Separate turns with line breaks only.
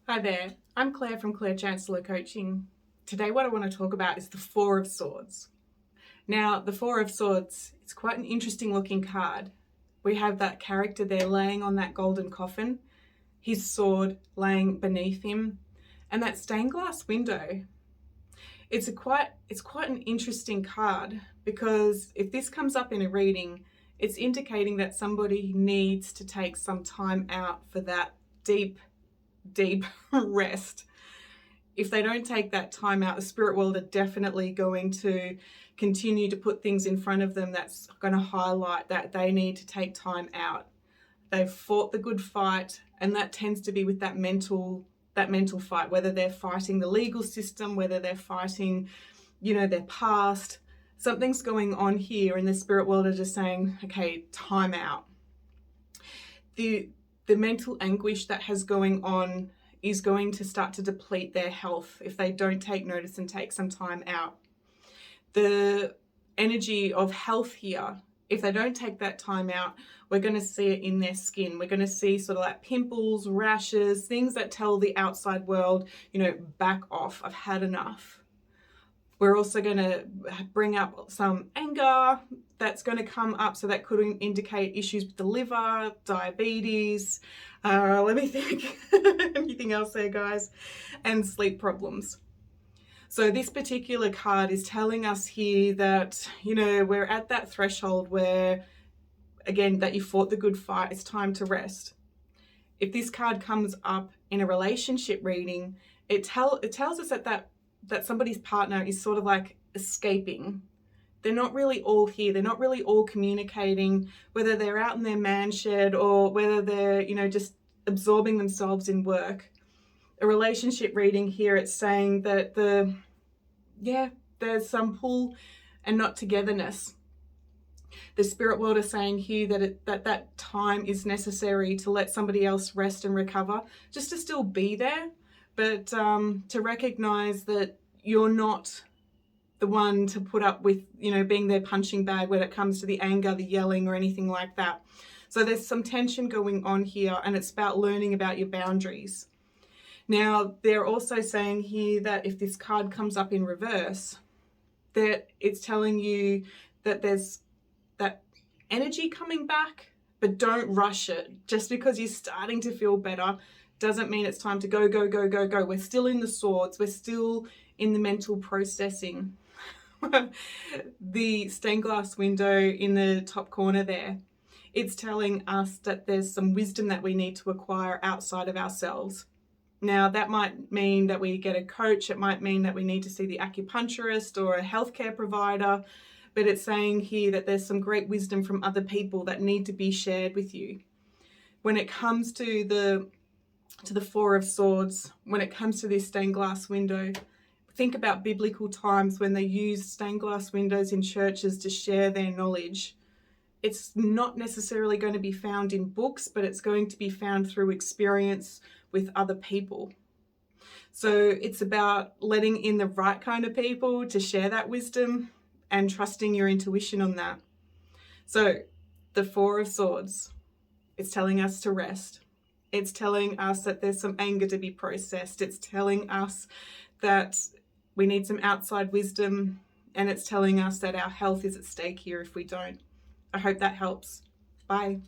Hi there, I'm Claire from Claire Chancellor Coaching. Today what I want to talk about is the Four of Swords. Now, the Four of Swords, it's quite an interesting looking card. We have that character there laying on that golden coffin, his sword laying beneath him, and that stained glass window. It's quite an interesting card because if this comes up in a reading, it's indicating that somebody needs to take some time out for that deep rest. If they don't take that time out, the spirit world are definitely going to continue to put things in front of them that's going to highlight that they need to take time out. They've fought the good fight, and that tends to be with that mental fight, whether they're fighting the legal system, whether they're fighting, their past. Something's going on here, and the spirit world are just saying, okay, time out. The mental anguish that has going on is going to start to deplete their health if they don't take notice and take some time out. The energy of health here, if they don't take that time out, we're going to see it in their skin. We're going to see sort of like pimples, rashes, things that tell the outside world, back off, I've had enough. We're also going to bring up some anger that's going to come up, so that could indicate issues with the liver, diabetes, let me think, anything else there, guys, and sleep problems. So this particular card is telling us here that, we're at that threshold where, again, that you fought the good fight, it's time to rest. If this card comes up in a relationship reading, it tells us that somebody's partner is sort of like escaping. They're not really all here. They're not really all communicating, whether they're out in their man shed or whether they're, just absorbing themselves in work. A relationship reading here, it's saying that there's some pull and not togetherness. The spirit world is saying here that time is necessary to let somebody else rest and recover, just to still be there, but to recognize that you're not the one to put up with, being their punching bag when it comes to the anger, the yelling, or anything like that. So there's some tension going on here, and it's about learning about your boundaries. Now, they're also saying here that if this card comes up in reverse, that it's telling you that there's that energy coming back, but don't rush it. Just because you're starting to feel better doesn't mean it's time to go. We're still in the swords. We're still in the mental processing. The stained glass window in the top corner there, it's telling us that there's some wisdom that we need to acquire outside of ourselves. Now, that might mean that we get a coach. It might mean that we need to see the acupuncturist or a healthcare provider. But it's saying here that there's some great wisdom from other people that need to be shared with you. When it comes to the Four of Swords, when it comes to this stained glass window, think about biblical times when they used stained glass windows in churches to share their knowledge. It's not necessarily going to be found in books, but it's going to be found through experience with other people. So it's about letting in the right kind of people to share that wisdom and trusting your intuition on that. So the Four of Swords, it's telling us to rest. It's telling us that there's some anger to be processed. It's telling us that we need some outside wisdom, and it's telling us that our health is at stake here if we don't. I hope that helps. Bye.